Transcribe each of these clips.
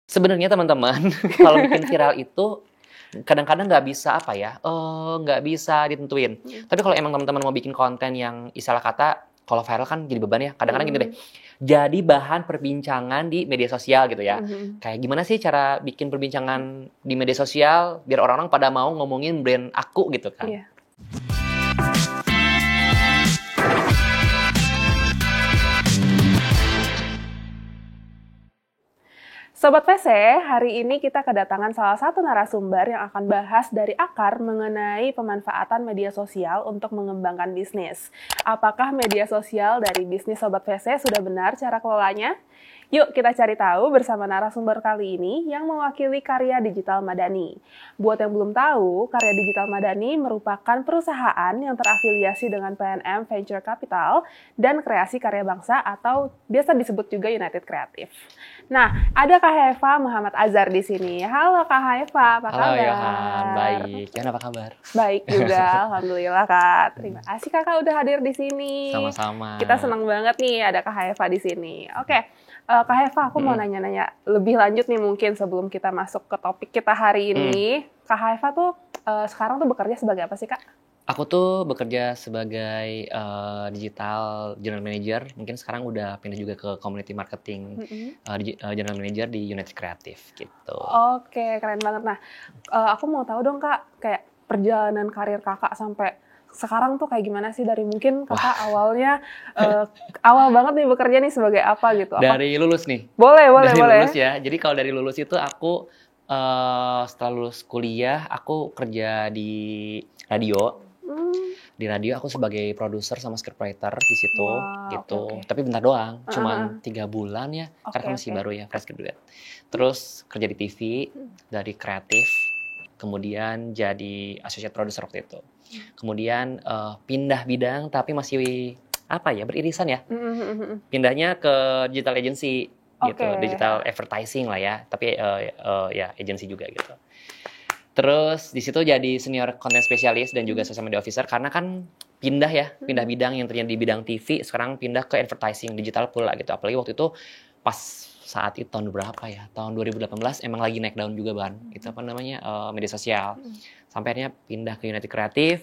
Sebenarnya teman-teman, kalau bikin viral itu kadang-kadang nggak bisa nggak bisa ditentuin. Tapi kalau emang teman-teman mau bikin konten yang istilah kata, kalau viral kan jadi beban ya. Kadang-kadang gini deh, jadi bahan perbincangan di media sosial gitu ya. Kayak gimana sih cara bikin perbincangan di media sosial biar orang-orang pada mau ngomongin brand aku gitu kan. Iya. Sobat VC, hari ini kita kedatangan salah satu narasumber yang akan bahas dari akar mengenai pemanfaatan media sosial untuk mengembangkan bisnis. Apakah media sosial dari bisnis Sobat VC sudah benar cara kelolanya? Yuk kita cari tahu bersama narasumber kali ini yang mewakili Karya Digital Madani. Buat yang belum tahu, Karya Digital Madani merupakan perusahaan yang terafiliasi dengan PNM Venture Capital dan Kreasi Karya Bangsa atau biasa disebut juga United Creative. Nah, ada Kak Heva Muhammad Azhar di sini. Halo Kak Heva, apa kabar? Halo Yohan, baik. Yohan apa kabar? Baik juga, alhamdulillah Kak. Terima kasih Kakak udah hadir di sini. Sama-sama. Kita senang banget nih ada Kak Heva di sini. Oke. Kak Heva, aku mau nanya-nanya lebih lanjut nih mungkin sebelum kita masuk ke topik kita hari ini. Kak Heva tuh sekarang tuh bekerja sebagai apa sih Kak? Aku tuh bekerja sebagai digital general manager. Mungkin sekarang udah pindah juga ke community marketing general manager di United Creative gitu. Oke, keren banget. Nah, aku mau tahu dong Kak, kayak perjalanan karir Kakak sampai sekarang tuh kayak gimana sih dari mungkin Kakak awalnya awal banget nih bekerja nih sebagai apa gitu? Dari lulus nih. Boleh. Dari lulus ya. Jadi kalau dari lulus itu aku setelah lulus kuliah aku kerja di radio. Di radio aku sebagai produser sama scriptwriter di situ gitu. Okay. Tapi bentar doang, cuman 3 bulan ya. Karena masih baru ya, fresh graduate. Terus kerja di TV dari kreatif. Kemudian jadi associate producer waktu itu. Kemudian pindah bidang tapi masih beririsan ya. Pindahnya ke digital agency gitu, digital advertising lah ya. Tapi ya agency juga gitu. Terus di situ jadi senior content specialist dan juga social media officer karena kan pindah bidang yang ternyata di bidang TV sekarang pindah ke advertising digital pula gitu. Apalagi waktu itu pas saat itu tahun berapa ya? Tahun 2018 emang lagi naik daun juga itu media sosial. Sampai akhirnya pindah ke United Creative.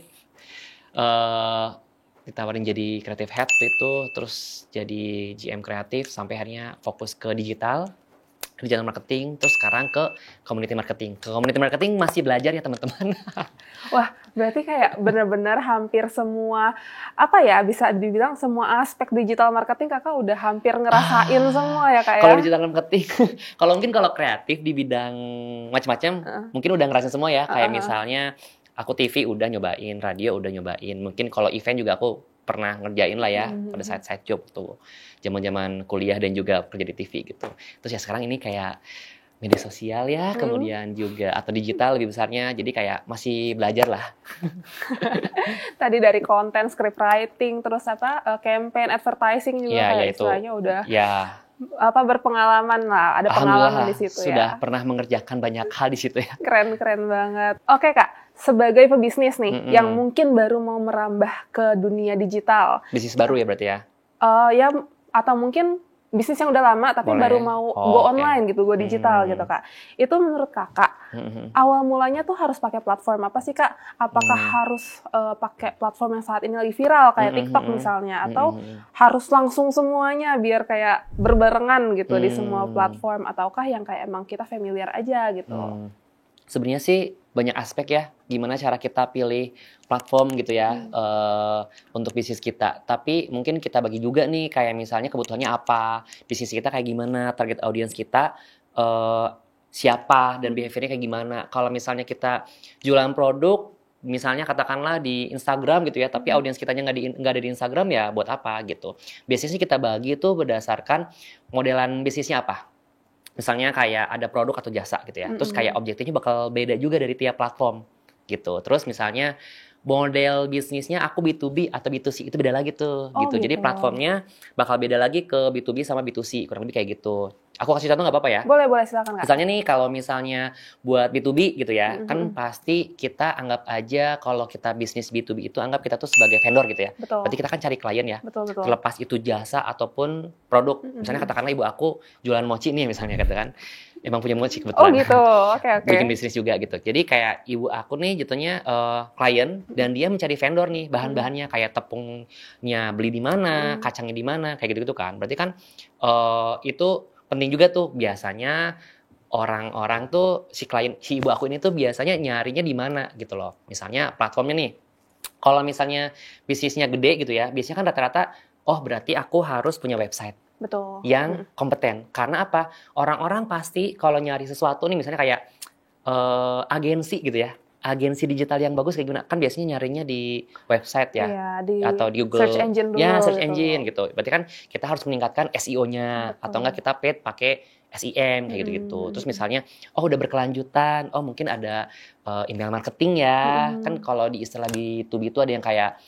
Ditawarin jadi creative head itu, terus jadi GM kreatif sampai akhirnya fokus ke digital marketing, terus sekarang ke community marketing. Ke community marketing masih belajar ya teman-teman. Wah, berarti kayak benar-benar hampir semua bisa dibilang semua aspek digital marketing Kakak udah hampir ngerasain semua ya Kak ya? Kalau digital marketing, kalau kreatif di bidang macam-macam mungkin udah ngerasain semua ya. Kayak misalnya aku TV udah nyobain, radio udah nyobain. Mungkin kalau event juga aku pernah ngerjain lah ya pada side job tuh. Zaman-zaman kuliah dan juga kerja di TV gitu. Terus ya sekarang ini kayak media sosial ya, kemudian juga atau digital lebih besarnya. Jadi kayak masih belajar lah. Tadi dari konten, script writing, terus campaign, advertising juga kayak istilahnya udah berpengalaman lah, ada pengalaman di situ ya. Sudah pernah mengerjakan banyak hal di situ ya. Keren banget. Oke Kak, sebagai pebisnis nih yang mungkin baru mau merambah ke dunia digital. Bisnis baru ya berarti ya? Ya atau mungkin bisnis yang udah lama tapi baru mau go online gitu, go digital gitu Kak. Itu menurut Kakak awal mulanya tuh harus pakai platform apa sih Kak? Apakah harus pakai platform yang saat ini lagi viral kayak TikTok misalnya atau harus langsung semuanya biar kayak berbarengan gitu di semua platform ataukah yang kayak emang kita familiar aja gitu? Sebenarnya sih banyak aspek ya, gimana cara kita pilih platform gitu ya untuk bisnis kita. Tapi mungkin kita bagi juga nih, kayak misalnya kebutuhannya apa, bisnis kita kayak gimana, target audience kita siapa, dan behaviornya kayak gimana. Kalau misalnya kita jualan produk, misalnya katakanlah di Instagram gitu ya, tapi audience kitanya nggak ada di Instagram ya buat apa gitu. Biasanya kita bagi itu berdasarkan modelan bisnisnya apa. Misalnya kayak ada produk atau jasa gitu ya. Terus kayak objektifnya bakal beda juga dari tiap platform gitu. Terus misalnya model bisnisnya aku B2B atau B2C itu beda lagi tuh gitu. Jadi platformnya bakal beda lagi ke B2B sama B2C, kurang lebih kayak gitu. Aku kasih contoh nggak apa-apa ya? Boleh, silakan Kak. Misalnya nih, kalau misalnya buat B2B gitu ya, kan pasti kita anggap aja kalau kita bisnis B2B itu anggap kita tuh sebagai vendor gitu ya. Betul. Berarti kita kan cari klien ya. Betul. Terlepas itu jasa ataupun produk. Misalnya katakanlah ibu aku jualan mochi nih misalnya katakan. Emang punya mochi kebetulan. Oh gitu, oke. Bikin bisnis juga gitu. Jadi kayak ibu aku nih jatuhnya klien dan dia mencari vendor nih bahan-bahannya kayak tepungnya beli di mana, kacangnya di mana, kayak gitu-gitu kan. Berarti kan itu penting juga tuh biasanya orang-orang tuh si ibu aku ini tuh biasanya nyarinya di mana gitu loh. Misalnya platformnya nih. Kalau misalnya bisnisnya gede gitu ya, biasanya kan rata-rata berarti aku harus punya website. Betul. Yang kompeten. Karena apa? Orang-orang pasti kalau nyari sesuatu nih misalnya kayak agensi gitu ya. Agensi digital yang bagus kayak gimana? Kan biasanya nyarinya di website ya. Atau di Google. Search engine dulu. Ya, search engine gitu. Berarti kan kita harus meningkatkan SEO-nya. Atau enggak kita paid pakai SEM kayak gitu-gitu. Terus misalnya, udah berkelanjutan. Mungkin ada email marketing ya. Kan kalau di istilah B2B itu ada yang kayak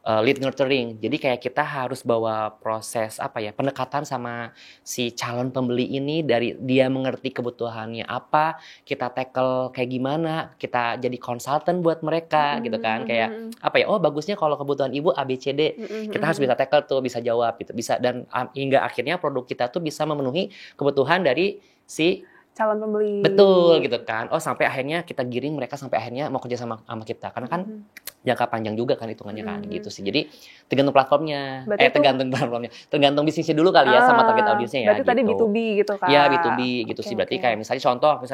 lead nurturing. Jadi kayak kita harus bawa proses pendekatan sama si calon pembeli ini dari dia mengerti kebutuhannya apa, kita tackle kayak gimana, kita jadi konsultan buat mereka gitu kan. Kayak bagusnya kalau kebutuhan ibu A B C D. Kita harus bisa tackle tuh, bisa jawab gitu. Bisa dan hingga akhirnya produk kita tuh bisa memenuhi kebutuhan dari si calon pembeli. Betul gitu kan. Sampai akhirnya kita giring mereka sampai akhirnya mau kerja sama kita. Karena kan jangka panjang juga kan hitungannya kan gitu sih. Jadi tergantung platformnya. Tergantung platformnya. Tergantung bisnisnya dulu kali ya sama target audiensnya ya. Berarti gitu. Tadi B2B gitu kan. Iya B2B gitu sih. Berarti kayak misalnya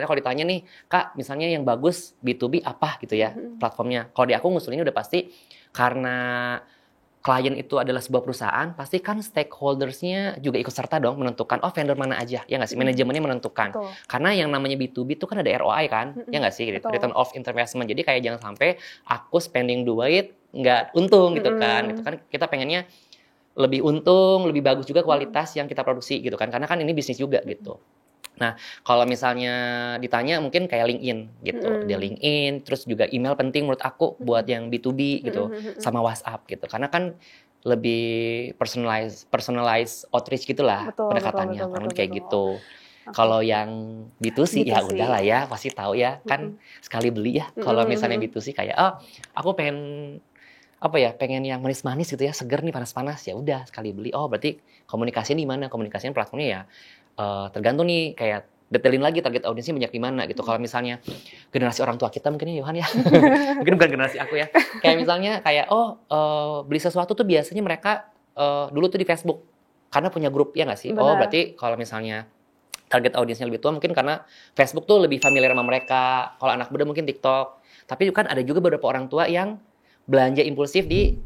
kalau ditanya nih, Kak, misalnya yang bagus B2B apa gitu ya platformnya. Kalau di aku ngusulinnya udah pasti karena klien itu adalah sebuah perusahaan, pasti kan stakeholders-nya juga ikut serta dong menentukan vendor mana aja, ya nggak sih? Manajemennya menentukan. Betul. Karena yang namanya B2B itu kan ada ROI kan, ya nggak sih? Betul. Return of investment. Jadi kayak jangan sampai aku spending duit nggak untung gitu kan. Gitu kan kita pengennya lebih untung, lebih bagus juga kualitas yang kita produksi gitu kan. Karena kan ini bisnis juga gitu. Nah, kalau misalnya ditanya mungkin kayak LinkedIn gitu. Dia LinkedIn, terus juga email penting menurut aku buat yang B2B gitu, sama WhatsApp gitu. Karena kan lebih personalized outreach gitulah pendekatannya. Betul, kayak gitu. Kalau yang B2C ya udahlah ya, pasti tahu ya. Kan sekali beli ya. Kalau misalnya B2C kayak aku pengen pengen yang manis-manis gitu ya, seger nih panas-panas, ya udah sekali beli. Berarti komunikasinya di mana? Komunikasinya platformnya ya tergantung nih, kayak detailin lagi target audiensnya banyak di mana gitu. Kalau misalnya generasi orang tua kita mungkin ya Yohan ya, mungkin bukan generasi aku ya. Kayak misalnya kayak beli sesuatu tuh biasanya mereka dulu tuh di Facebook karena punya grup, ya nggak sih? Benar. Berarti kalau misalnya target audiensnya lebih tua mungkin karena Facebook tuh lebih familiar sama mereka. Kalau anak muda mungkin TikTok. Tapi kan ada juga beberapa orang tua yang belanja impulsif di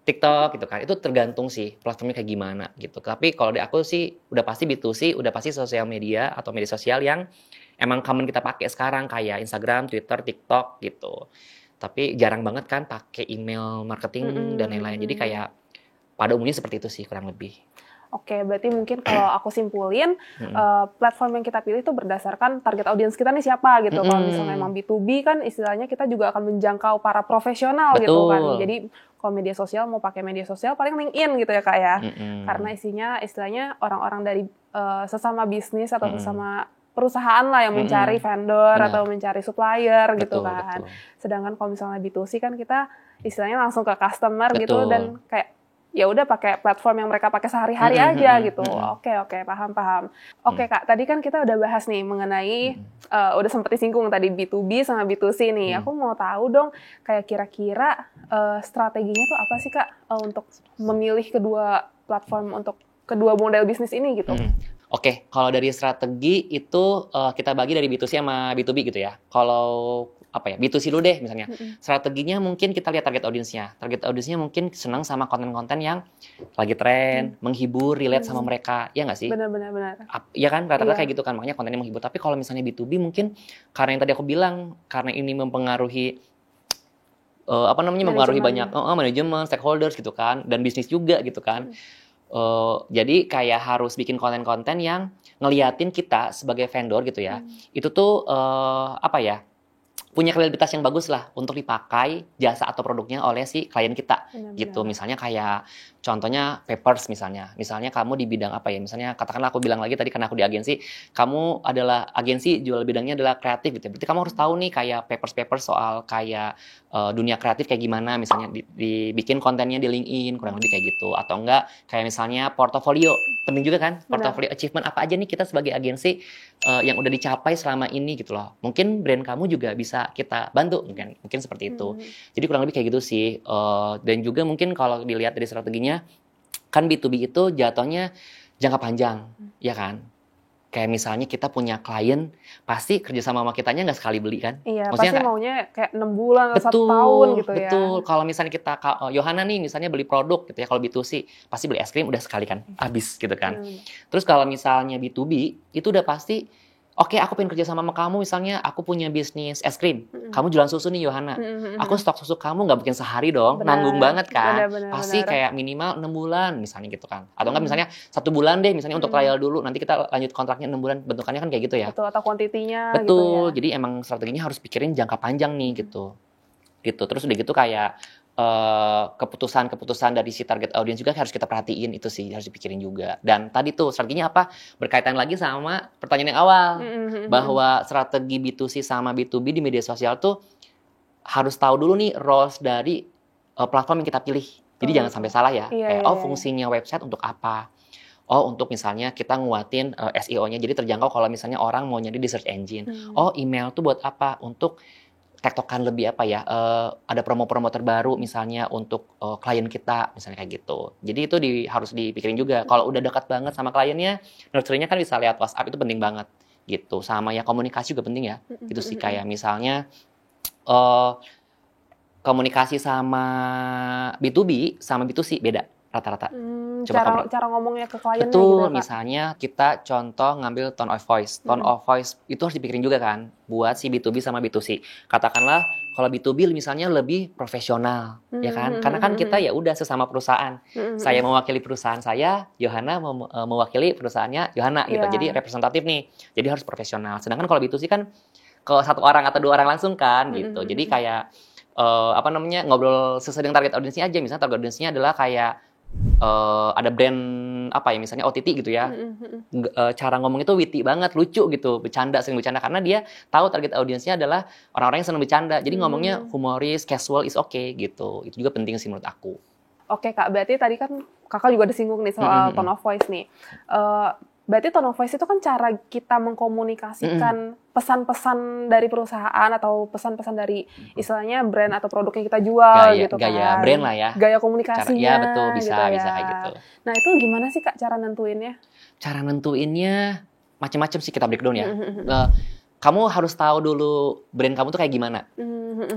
TikTok gitu kan. Itu tergantung sih platformnya kayak gimana gitu. Tapi kalau di aku sih udah pasti B2C, udah pasti sosial media atau media sosial yang emang common kita pakai sekarang kayak Instagram, Twitter, TikTok gitu. Tapi jarang banget kan pakai email marketing dan lain-lain. Jadi kayak pada umumnya seperti itu sih kurang lebih. Oke, berarti mungkin kalau aku simpulin, platform yang kita pilih itu berdasarkan target audiens kita nih siapa gitu. Kalau misalnya memang B2B kan istilahnya kita juga akan menjangkau para profesional. Betul. Gitu kan. Jadi kalau media sosial mau pakai media sosial paling LinkedIn gitu ya Kak ya. Karena istilahnya orang-orang dari sesama bisnis atau sesama perusahaan lah yang mencari vendor atau mencari supplier gitu kan. Sedangkan kalau misalnya B2C kan kita istilahnya langsung ke customer gitu dan kayak ya udah pakai platform yang mereka pakai sehari-hari aja gitu. Oke, paham. Oke Kak, tadi kan kita udah bahas nih mengenai udah sempat disinggung tadi B2B sama B2C nih. Aku mau tahu dong kayak kira-kira strateginya tuh apa sih Kak untuk memilih kedua platform untuk kedua model bisnis ini gitu. Oke, kalau dari strategi itu kita bagi dari B2C sama B2B gitu ya. Kalau B2C dulu deh misalnya. Strateginya mungkin kita lihat target audiensnya. Target audiensnya mungkin senang sama konten-konten yang lagi tren, menghibur, relate sama mereka. Ya nggak sih? Benar. Ya kan, rata-rata kayak gitu kan. Makanya kontennya menghibur. Tapi kalau misalnya B2B mungkin karena yang tadi aku bilang, karena ini mempengaruhi mempengaruhi banyak manajemen, stakeholders gitu kan, dan bisnis juga gitu kan. Jadi kayak harus bikin konten-konten yang ngeliatin kita sebagai vendor gitu ya. Itu tuh punya kredibilitas yang bagus lah untuk dipakai jasa atau produknya oleh si klien kita. Benar-benar. Gitu. Misalnya kayak contohnya papers misalnya. Misalnya kamu di bidang apa ya? Misalnya katakanlah aku bilang lagi tadi karena aku di agensi, kamu adalah agensi jual bidangnya adalah kreatif gitu. Berarti kamu harus tahu nih kayak papers soal kayak dunia kreatif kayak gimana, misalnya dibikin kontennya di LinkedIn kurang lebih kayak gitu, atau enggak kayak misalnya portofolio, penting juga kan, portofolio achievement apa aja nih kita sebagai agensi yang udah dicapai selama ini gitu loh. Mungkin brand kamu juga bisa kita bantu, mungkin seperti itu. Jadi kurang lebih kayak gitu sih. Dan juga mungkin kalau dilihat dari strateginya, kan B2B itu jatuhnya jangka panjang, ya kan? Kayak misalnya kita punya klien, pasti kerjasama sama kitanya nggak sekali beli kan? Iya, Maksudnya pasti maunya kayak 6 bulan atau 1 tahun gitu ya. Betul. Kalau misalnya kita, Yohana nih misalnya beli produk gitu ya, kalau B2C, pasti beli es krim udah sekali kan, habis gitu kan. Terus kalau misalnya B2B, itu udah pasti, oke, aku pengen kerja sama kamu, misalnya aku punya bisnis es krim, kamu jualan susu nih Yohana, aku stok susu kamu nggak mungkin sehari dong, nanggung banget kan, pasti kayak minimal 6 bulan misalnya gitu kan, atau nggak misalnya 1 bulan deh misalnya untuk trial dulu, nanti kita lanjut kontraknya 6 bulan, bentukannya kan kayak gitu ya. Betul, atau kuantitinya Betul, gitu ya. jadi emang strateginya harus pikirin jangka panjang nih gitu. Terus udah gitu kayak keputusan dari si target audience juga harus kita perhatiin, itu sih harus dipikirin juga. Dan tadi tuh strateginya apa? Berkaitan lagi sama pertanyaan yang awal, bahwa strategi B2C sama B2B di media sosial tuh harus tahu dulu nih roles dari platform yang kita pilih. Jadi jangan sampai salah ya. Kayak fungsinya website untuk apa? Oh, untuk misalnya kita nguatin SEO-nya, jadi terjangkau kalau misalnya orang mau nyari di search engine. Oh, email tuh buat apa? Untuk tektokan lebih apa ya, ada promo-promo terbaru misalnya untuk klien kita, misalnya kayak gitu. Jadi itu harus dipikirin juga. Kalau udah dekat banget sama kliennya, nurturingnya kan bisa lewat WhatsApp, itu penting banget gitu. Sama ya komunikasi juga penting ya. Itu sih kayak misalnya komunikasi sama B2B sama B2C beda rata-rata. Cara ngomongnya ke kliennya betul, gitu, misalnya kita contoh ngambil tone of voice. Tone of voice itu harus dipikirin juga kan buat si B2B sama B2C. Katakanlah kalau B2B misalnya lebih profesional, ya kan? Karena kan kita ya udah sesama perusahaan. Saya mewakili perusahaan saya, Yohana mewakili perusahaannya Yohana gitu. Jadi representatif nih. Jadi harus profesional. Sedangkan kalau B2C kan ke 1 orang atau 2 orang langsung kan gitu. Jadi kayak ngobrol sesuai dengan target audiensnya aja. Misalnya target audiensnya adalah kayak ada brand apa ya, misalnya OTT gitu ya. Cara ngomong itu witty banget, lucu gitu, sering bercanda karena dia tahu target audiensnya adalah orang-orang yang senang bercanda. Jadi ngomongnya humoris, casual is okay gitu. Itu juga penting sih menurut aku. Oke Kak, berarti tadi kan Kakak juga disinggung nih soal tone of voice nih. Berarti tone of voice itu kan cara kita mengkomunikasikan pesan-pesan dari perusahaan atau pesan-pesan dari istilahnya brand atau produk yang kita jual gitu kan. Gaya brand lah ya. Gaya komunikasinya. Ya betul, bisa gitu ya. kayak gitu. Nah itu gimana sih Kak cara nentuinnya? Cara nentuinnya macam-macam sih, kita breakdown ya. Kamu harus tahu dulu brand kamu tuh kayak gimana.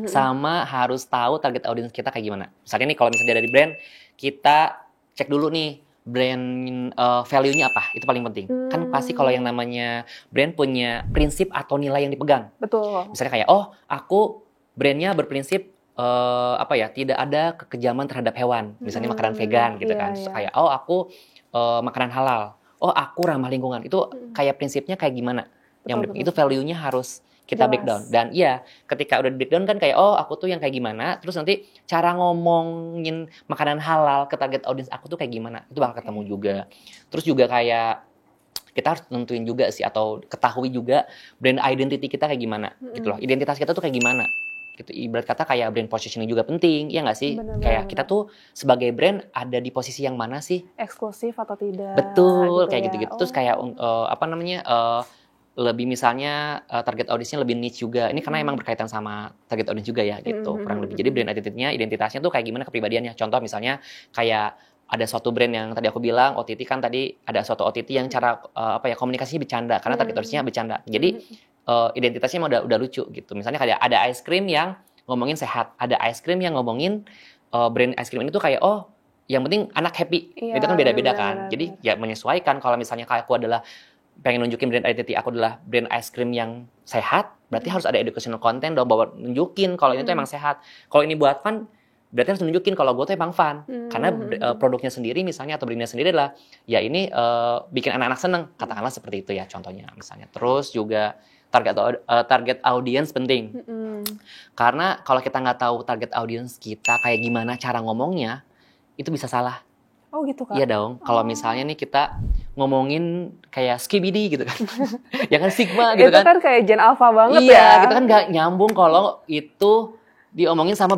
Sama harus tahu target audience kita kayak gimana. Misalnya nih kalau misalnya dari brand, kita cek dulu nih brand value-nya apa, itu paling penting. Kan pasti kalau yang namanya brand punya prinsip atau nilai yang dipegang. Betul. Misalnya kayak, aku brandnya berprinsip tidak ada kekejaman terhadap hewan. Misalnya makanan vegan gitu kan. Kayak, aku makanan halal. Aku ramah lingkungan. Itu kayak prinsipnya kayak gimana? Betul. Itu value-nya harus kita breakdown. Dan iya, ketika udah breakdown kan kayak, aku tuh yang kayak gimana, terus nanti cara ngomongin makanan halal ke target audience aku tuh kayak gimana, itu bakal ketemu juga. Terus juga kayak, kita harus nentuin juga sih, atau ketahui juga brand identity kita kayak gimana, gitu loh. Identitas kita tuh kayak gimana, gitu. Ibarat kata kayak brand positioning juga penting, ya nggak sih? Kayak kita tuh sebagai brand ada di posisi yang mana sih? Eksklusif atau tidak? Betul, gitu kayak gitu-gitu. Terus kayak, lebih misalnya target audiensnya lebih niche juga. Ini karena emang berkaitan sama target audience juga ya gitu. Kurang lebih. Jadi brand identitasnya tuh kayak gimana kepribadiannya. Contoh misalnya kayak ada suatu brand yang tadi aku bilang OTT, kan tadi ada suatu OTT yang cara komunikasinya bercanda karena target audiensnya bercanda. Jadi identitasnya emang udah lucu gitu. Misalnya kayak ada ice cream yang ngomongin sehat, ada ice cream yang ngomongin brand ice cream ini tuh kayak yang penting anak happy. Itu kan beda-beda kan. Jadi ya menyesuaikan. Kalau misalnya kayak aku adalah pengen nunjukin brand identity aku adalah brand ice cream yang sehat, berarti harus ada educational content dong, bahwa nunjukin kalau ini tuh emang sehat. Kalau ini buat fun, berarti harus nunjukin kalau gue tuh emang fun. Karena produknya sendiri misalnya atau brandnya sendiri adalah ya ini bikin anak-anak seneng, katakanlah seperti itu ya contohnya misalnya. Terus juga target audience penting. Karena kalau kita nggak tahu target audience kita kayak gimana cara ngomongnya, itu bisa salah. Oh gitu Kak? Iya dong, kalau misalnya nih kita ngomongin kayak skibidi gitu kan, ya kan Sigma gitu Itu kan kayak Gen Alpha banget ya. Iya, kita kan nggak nyambung kalau itu diomongin sama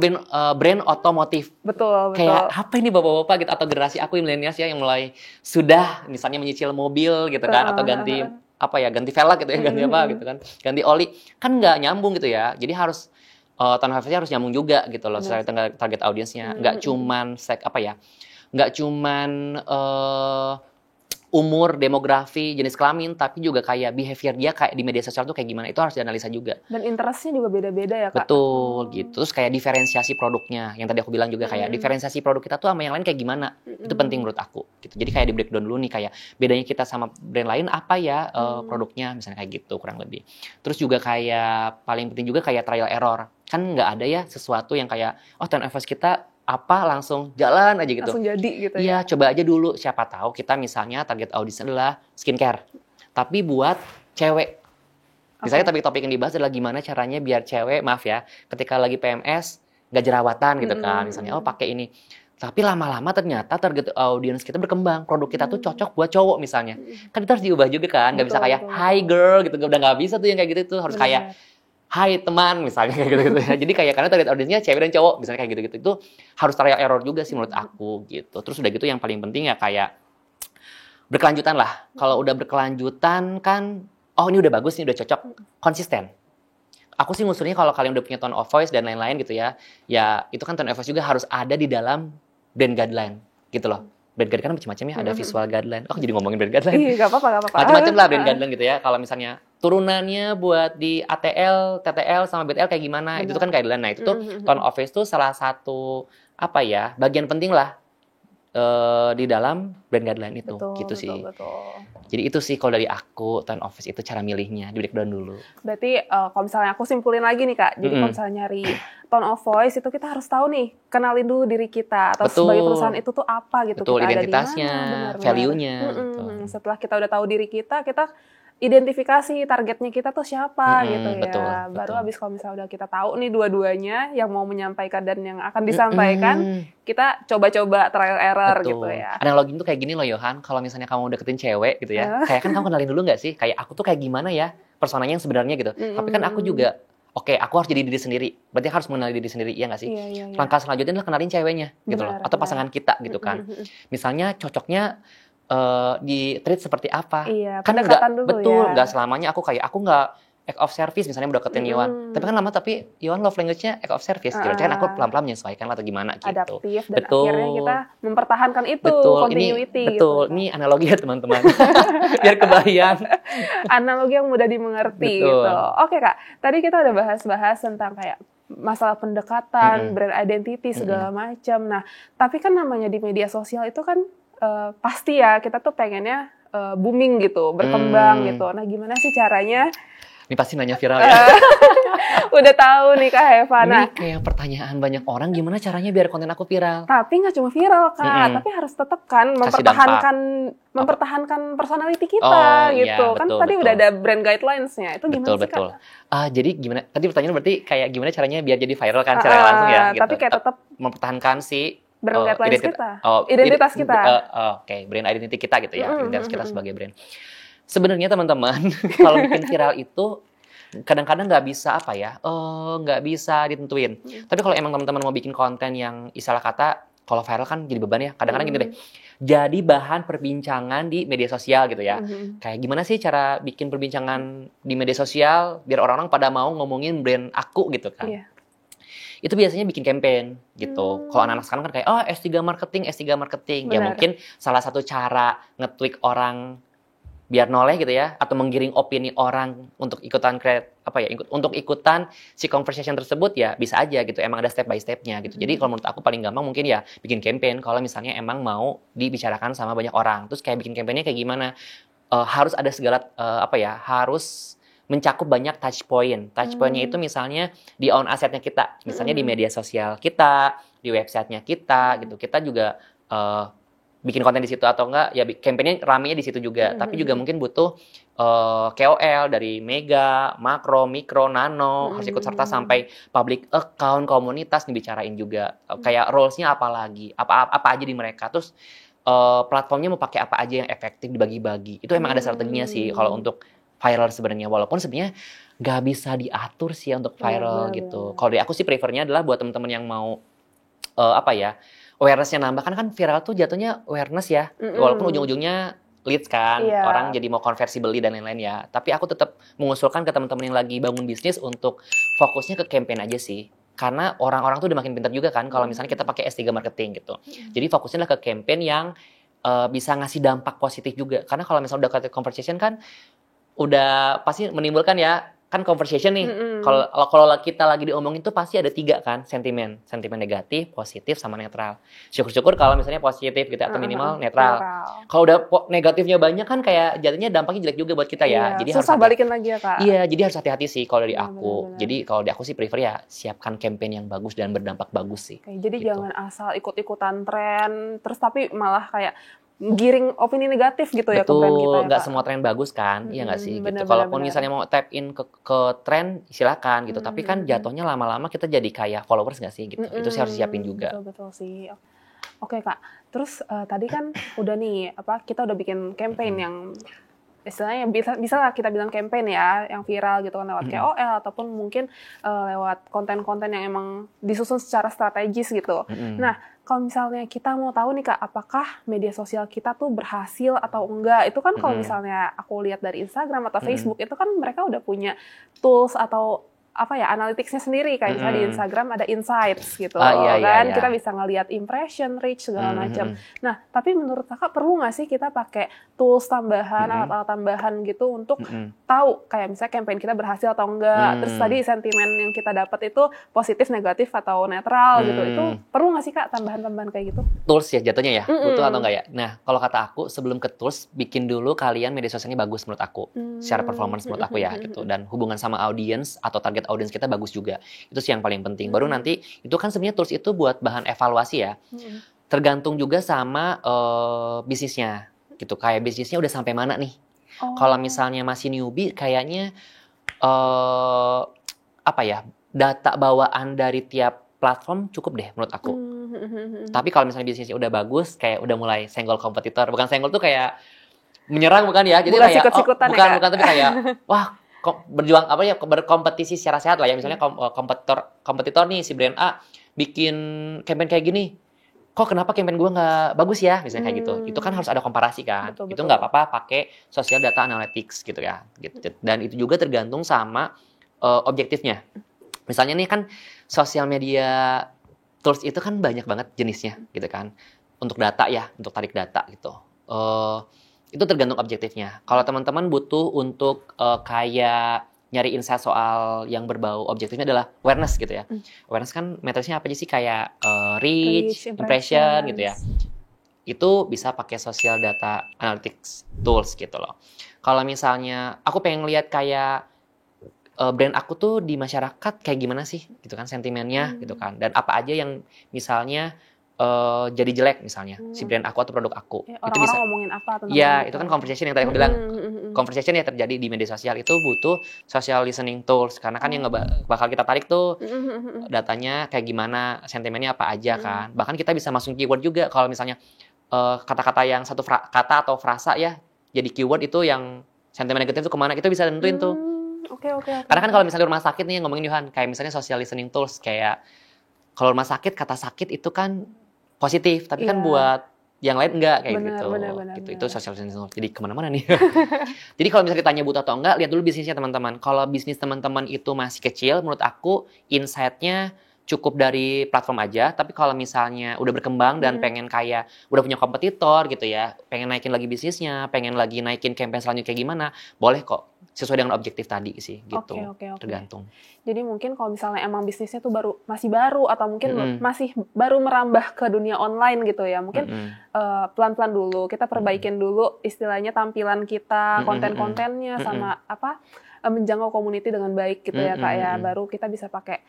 brand otomotif. Betul. Kayak apa ini bapak-bapak gitu, atau generasi aku yang milenials ya yang mulai sudah misalnya menyicil mobil gitu kan, atau ganti velg gitu ya, ganti apa gitu kan, ganti oli, kan nggak nyambung gitu ya. Jadi harus tone of voice-nya harus nyambung juga gitu loh, sesuai target audiensnya. Nggak cuman nggak cuman umur, demografi, jenis kelamin, tapi juga kayak behavior dia kayak di media sosial tuh kayak gimana, itu harus dianalisa juga. Dan interestnya juga beda-beda ya Kak? Betul, gitu. Terus kayak diferensiasi produknya, yang tadi aku bilang juga kayak diferensiasi produk kita tuh sama yang lain kayak gimana, itu penting menurut aku. Gitu. Jadi kayak di breakdown dulu nih, kayak bedanya kita sama brand lain apa ya produknya, misalnya kayak gitu kurang lebih. Terus juga kayak paling penting juga kayak trial error. Kan nggak ada ya sesuatu yang kayak, tone of voice kita apa langsung jalan aja gitu. Langsung jadi gitu Iya, ya. coba aja dulu. Siapa tahu kita misalnya target audiens adalah skincare. Tapi buat cewek. Misalnya topik yang dibahas adalah gimana caranya biar cewek, maaf ya, ketika lagi PMS nggak jerawatan gitu kan. Misalnya pakai ini. Tapi lama-lama ternyata target audiens kita berkembang. Produk kita tuh cocok buat cowok misalnya. Kan itu harus diubah juga kan. Nggak bisa kayak hi girl gitu. Udah nggak bisa tuh yang kayak gitu tuh. Harus kayak hai teman misalnya kayak gitu-gitu ya. Jadi kayak karena target audiensnya cewek dan cowok misalnya kayak gitu-gitu, itu harus trial error juga sih menurut aku gitu. Terus udah gitu yang paling penting ya kayak berkelanjutan lah. Kalau udah berkelanjutan kan, ini udah bagus nih, udah cocok, konsisten. Aku sih ngusulnya kalau kalian udah punya tone of voice dan lain-lain gitu ya itu kan tone of voice juga harus ada di dalam brand guideline gitu loh. Brand guideline kan macam-macam ya, ada visual guideline. Jadi ngomongin brand guideline. Iya, nggak apa-apa. Macam-macam lah brand guideline gitu ya. Kalau misalnya turunannya buat di ATL, TTL sama BTL kayak gimana, itu tuh kan guideline. Nah, itu tuh tone of voice tuh salah satu bagian penting lah di dalam brand guideline itu. Gitu sih. Betul. Jadi itu sih kalau dari aku, tone of voice itu cara milihnya, di breakdown dulu. Berarti kalau misalnya aku simpulin lagi nih Kak, jadi kalau misalnya nyari tone of voice itu kita harus tahu nih, kenalin dulu diri kita atau sebagai perusahaan itu tuh apa gitu. Betul, kita identitasnya, value-nya. Gitu. Setelah kita udah tahu diri kita identifikasi targetnya kita tuh siapa gitu ya. Betul. Baru habis kalau misalnya udah kita tahu nih dua-duanya yang mau menyampaikan dan yang akan disampaikan, kita coba-coba trial error gitu ya. Analogi itu kayak gini loh Yohan, kalau misalnya kamu deketin cewek gitu ya, kayak kan kamu kenalin dulu nggak sih, kayak aku tuh kayak gimana ya personanya yang sebenarnya gitu. Tapi kan aku juga aku harus jadi diri sendiri. Berarti harus mengenali diri sendiri, iya nggak sih? Iya. Langkah selanjutnya adalah kenalin ceweknya gitu loh, atau pasangan kita gitu kan. Misalnya cocoknya di treat seperti apa? Iya, Kan nggak selamanya aku nggak act of service misalnya mau deketin Yohan. Tapi kan lama Yohan love language-nya act of service. Jadi kan aku pelan-pelan menyesuaikan atau gimana gitu. Adaptif dan akhirnya kita mempertahankan itu continuity. Betul. Ini analogi ya teman-teman. Biar kebayang. Analogi yang mudah dimengerti gitu. Oke Kak, tadi kita udah bahas tentang kayak masalah pendekatan, brand identity segala macam. Nah, tapi kan namanya di media sosial itu kan pasti ya kita tuh pengennya booming gitu, berkembang gitu. Nah, gimana sih caranya? Ini pasti nanya viral ya. Udah tahu nih Kak Heva. Ini kayak pertanyaan banyak orang, gimana caranya biar konten aku viral? Tapi nggak cuma viral Kak, tapi harus tetap kan mempertahankan personality kita gitu. Iya, kan tadi udah ada brand guidelines-nya. Itu gimana sih Kak? Jadi gimana? Tadi pertanyaan berarti kayak gimana caranya biar jadi viral kan secara langsung ya? Gitu. Tapi kayak tetap mempertahankan si brand guidelines kita. Identitas kita. Brand identity kita gitu ya. Identitas kita sebagai brand. Sebenarnya teman-teman, kalau bikin viral itu kadang-kadang nggak bisa ditentuin. Tapi kalau emang teman-teman mau bikin konten yang istilah kata, kalau viral kan jadi beban ya. Kadang-kadang gini deh, jadi bahan perbincangan di media sosial gitu ya. Kayak gimana sih cara bikin perbincangan di media sosial biar orang-orang pada mau ngomongin brand aku gitu kan. Itu biasanya bikin campaign gitu. Kalau anak-anak sekarang kan kayak S3 marketing. Ya mungkin salah satu cara nge-tweak orang biar noleh gitu ya, atau menggiring opini orang untuk ikutan untuk ikutan si conversation tersebut ya bisa aja gitu. Emang ada step by stepnya gitu. Jadi kalau menurut aku paling gampang mungkin ya bikin campaign kalau misalnya emang mau dibicarakan sama banyak orang. Terus kayak bikin campaignnya kayak gimana? Harus ada segala harus mencakup banyak touch point. Touch point-nya itu misalnya di own assetnya kita, misalnya di media sosial kita, di websitenya kita gitu. Kita juga bikin konten di situ atau enggak, ya campaign-nya ramenya di situ juga. Tapi juga mungkin butuh KOL dari mega, makro, mikro, nano, harus ikut serta sampai public account, komunitas dibicarain juga. Kayak roles-nya apa lagi, apa aja di mereka. Terus platformnya mau pakai apa aja yang efektif dibagi-bagi. Itu emang ada strateginya sih kalau untuk viral sebenarnya. Walaupun sebenarnya nggak bisa diatur sih untuk viral gitu. Kalau dari aku sih prefernya adalah buat teman-teman yang mau awareness-nya nambah, kan viral tuh jatuhnya awareness ya, walaupun ujung-ujungnya leads kan, orang jadi mau konversi beli dan lain-lain ya. Tapi aku tetap mengusulkan ke teman-teman yang lagi bangun bisnis untuk fokusnya ke campaign aja sih. Karena orang-orang tuh udah makin pintar juga kan, kalau misalnya kita pakai S3 marketing gitu. Jadi fokusnya adalah ke campaign yang bisa ngasih dampak positif juga. Karena kalau misalnya udah ke conversation kan, udah pasti menimbulkan ya, kan conversation nih. Kalau kita lagi diomongin tuh pasti ada 3 kan sentimen negatif, positif, sama netral. Syukur-syukur kalau misalnya positif gitu atau minimal netral. Kalau udah negatifnya banyak kan kayak jadinya dampaknya jelek juga buat kita ya. Jadi susah balikin lagi ya Kak. Iya, jadi harus hati-hati sih kalau dari aku. Jadi kalau dari aku sih prefer ya siapkan campaign yang bagus dan berdampak bagus sih. Jadi gitu. Jangan asal ikut-ikutan tren terus tapi malah kayak giring opini negatif gitu ya ke brand kita ya, nggak semua tren bagus kan, iya nggak sih gitu. Kalaupun misalnya mau tap in ke tren silakan gitu, tapi kan jatuhnya lama-lama kita jadi kayak followers nggak sih gitu. Itu sih harus siapin juga. Betul sih. Oke Kak, terus tadi kan udah nih kita udah bikin campaign yang istilahnya bisa lah kita bilang campaign ya, yang viral gitu kan lewat KOL ataupun mungkin lewat konten-konten yang emang disusun secara strategis gitu. Nah, kalau misalnya kita mau tahu nih Kak, apakah media sosial kita tuh berhasil atau enggak, itu kan kalau misalnya aku lihat dari Instagram atau Facebook, itu kan mereka udah punya tools atau analytics-nya sendiri, kayak misalnya di Instagram ada insights gitu kan, kita bisa ngelihat impression, reach, segala macam. Nah, tapi menurut Kakak perlu nggak sih kita pakai tools tambahan, alat-alat tambahan gitu untuk tahu kayak misalnya campaign kita berhasil atau enggak, terus tadi sentimen yang kita dapat itu positif, negatif, atau netral gitu, itu perlu nggak sih Kak tambahan-tambahan kayak gitu? Tools ya jatuhnya ya, butuh atau enggak ya? Nah, kalau kata aku sebelum ke tools, bikin dulu kalian media sosialnya bagus menurut aku, secara performance menurut aku ya gitu, dan hubungan sama audience atau target audience kita bagus juga. Itu sih yang paling penting. Baru nanti itu kan sebenarnya tools itu buat bahan evaluasi ya. Tergantung juga sama bisnisnya gitu. Kayak bisnisnya udah sampai mana nih. Kalau misalnya masih newbie kayaknya data bawaan dari tiap platform cukup deh menurut aku. Tapi kalau misalnya bisnisnya udah bagus, kayak udah mulai senggol kompetitor. Bukan senggol tuh kayak menyerang bukan ya. Jadi kayak bukan tapi kayak wah berkompetisi secara sehat lah ya. Misalnya kompetitor nih si brand A bikin campaign kayak gini, kok kenapa campaign gue nggak bagus ya, misalnya kayak gitu. Itu kan harus ada komparasi kan. Itu nggak apa-apa pakai social data analytics gitu ya gitu. Dan itu juga tergantung sama objektifnya. Misalnya nih kan sosial media tools itu kan banyak banget jenisnya gitu kan, untuk data ya, untuk tarik data gitu. Itu tergantung objektifnya. Kalau teman-teman butuh untuk kayak nyari insight soal yang berbau objektifnya adalah awareness gitu ya. Awareness kan metrisnya apa aja sih, kayak reach, impression gitu ya. Itu bisa pakai social data analytics tools gitu loh. Kalau misalnya aku pengen lihat kayak brand aku tuh di masyarakat kayak gimana sih gitu kan sentimennya gitu kan, dan apa aja yang misalnya jadi jelek misalnya si brand aku atau produk aku. Ya, itu bisa ngomongin apa tentang ya itu kan conversation yang tadi aku bilang. Conversation ya terjadi di media sosial itu butuh social listening tools, karena kan yang bakal kita tarik tuh datanya kayak gimana, sentimennya apa aja kan. Bahkan kita bisa masukin keyword juga kalau misalnya kata-kata yang satu kata atau frasa ya jadi keyword itu yang sentimen negatif itu kemana, kita bisa tentuin tuh. Karena kan kalau misalnya rumah sakit nih yang ngomongin Yohan, kayak misalnya social listening tools, kayak kalau rumah sakit kata sakit itu kan positif, tapi kan buat yang lain enggak kayak gitu. Itu social listening tools. Jadi kemana-mana nih. Jadi kalau misalnya ditanya butuh atau enggak, lihat dulu bisnisnya teman-teman. Kalau bisnis teman-teman itu masih kecil, menurut aku insight-nya cukup dari platform aja. Tapi kalau misalnya udah berkembang dan pengen kayak udah punya kompetitor gitu ya, pengen naikin lagi bisnisnya, pengen lagi naikin campaign selanjutnya kayak gimana, boleh kok. Sesuai dengan objektif tadi sih gitu. Tergantung. Jadi mungkin kalau misalnya emang bisnisnya tuh masih baru atau mungkin masih baru merambah ke dunia online gitu ya, mungkin pelan-pelan dulu kita perbaikin dulu istilahnya tampilan kita, konten-kontennya sama menjangkau community dengan baik gitu ya Kak ya. Baru kita bisa pakai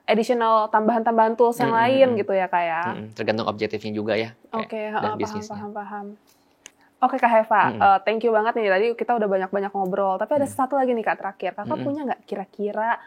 additional tambahan-tambahan tools yang lain gitu ya Kak ya. Tergantung objektifnya juga ya. Oke, Dan bisnisnya. paham. Oke Kak Heva, thank you banget nih. Tadi kita udah banyak-banyak ngobrol. Tapi ada satu lagi nih Kak terakhir. Kakak punya nggak kira-kira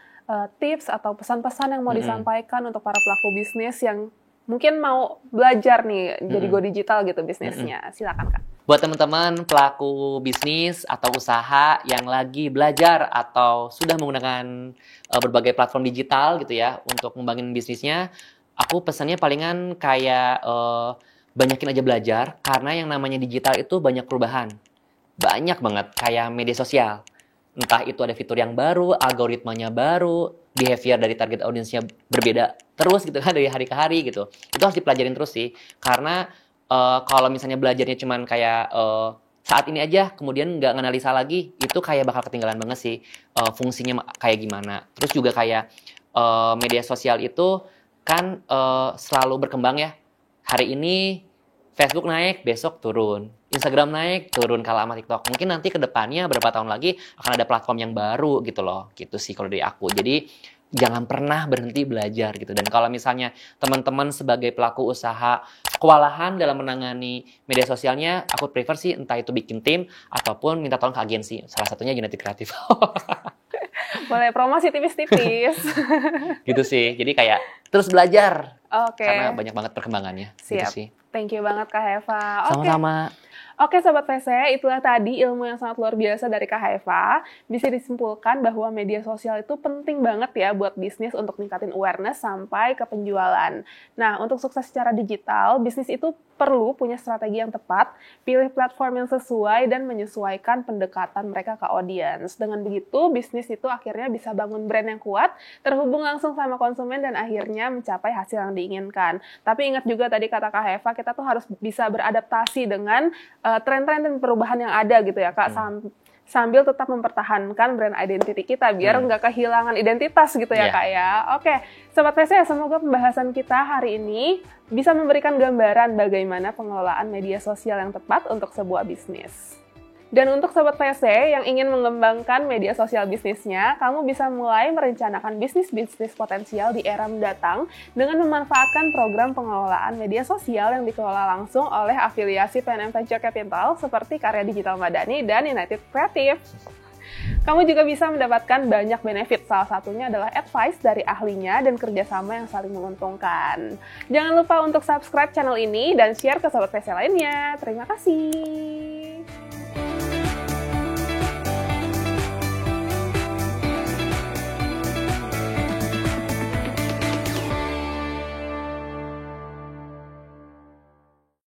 tips atau pesan-pesan yang mau disampaikan untuk para pelaku bisnis yang mungkin mau belajar nih jadi go digital gitu bisnisnya? Silakan Kak. Buat teman-teman pelaku bisnis atau usaha yang lagi belajar atau sudah menggunakan berbagai platform digital gitu ya untuk ngembangin bisnisnya, aku pesannya palingan kayak banyakin aja belajar karena yang namanya digital itu banyak perubahan. Banyak banget kayak media sosial. Entah itu ada fitur yang baru, algoritmanya baru, behavior dari target audiensnya berbeda terus gitu kan dari hari ke hari gitu. Itu harus dipelajarin terus sih karena kalau misalnya belajarnya cuman kayak saat ini aja, kemudian nggak nganalisa lagi, itu kayak bakal ketinggalan banget sih fungsinya kayak gimana. Terus juga kayak media sosial itu kan selalu berkembang ya. Hari ini Facebook naik, besok turun. Instagram naik, turun kalah sama TikTok. Mungkin nanti ke depannya beberapa tahun lagi akan ada platform yang baru gitu loh. Gitu sih kalau dari aku. Jadi jangan pernah berhenti belajar gitu. Dan kalau misalnya teman-teman sebagai pelaku usaha kewalahan dalam menangani media sosialnya, aku prefer sih entah itu bikin tim ataupun minta tolong ke agensi. Salah satunya Genetik Kreatif. Boleh promosi tipis-tipis. Gitu sih. Jadi kayak terus belajar. Oke. Karena banyak banget perkembangannya. Siap. Gitu sih. Thank you banget Kak Heva. Sama-sama. Oke Sobat VC, itulah tadi ilmu yang sangat luar biasa dari Kak Heva. Bisa disimpulkan bahwa media sosial itu penting banget ya buat bisnis untuk ningkatin awareness sampai ke penjualan. Nah, untuk sukses secara digital, bisnis itu perlu punya strategi yang tepat, pilih platform yang sesuai, dan menyesuaikan pendekatan mereka ke audiens. Dengan begitu, bisnis itu akhirnya bisa bangun brand yang kuat, terhubung langsung sama konsumen, dan akhirnya mencapai hasil yang diinginkan. Tapi ingat juga tadi kata Kak Heva, kita tuh harus bisa beradaptasi dengan tren-tren dan perubahan yang ada gitu ya Kak, sambil tetap mempertahankan brand identity kita biar nggak kehilangan identitas gitu ya Kak ya. Oke, Sobat VC, semoga pembahasan kita hari ini bisa memberikan gambaran bagaimana pengelolaan media sosial yang tepat untuk sebuah bisnis. Dan untuk Sobat VC yang ingin mengembangkan media sosial bisnisnya, kamu bisa mulai merencanakan bisnis-bisnis potensial di era mendatang dengan memanfaatkan program pengelolaan media sosial yang dikelola langsung oleh afiliasi PNM Venture Capital seperti Karya Digital Madani dan United Creative. Kamu juga bisa mendapatkan banyak benefit, salah satunya adalah advice dari ahlinya dan kerjasama yang saling menguntungkan. Jangan lupa untuk subscribe channel ini dan share ke Sobat VC lainnya. Terima kasih.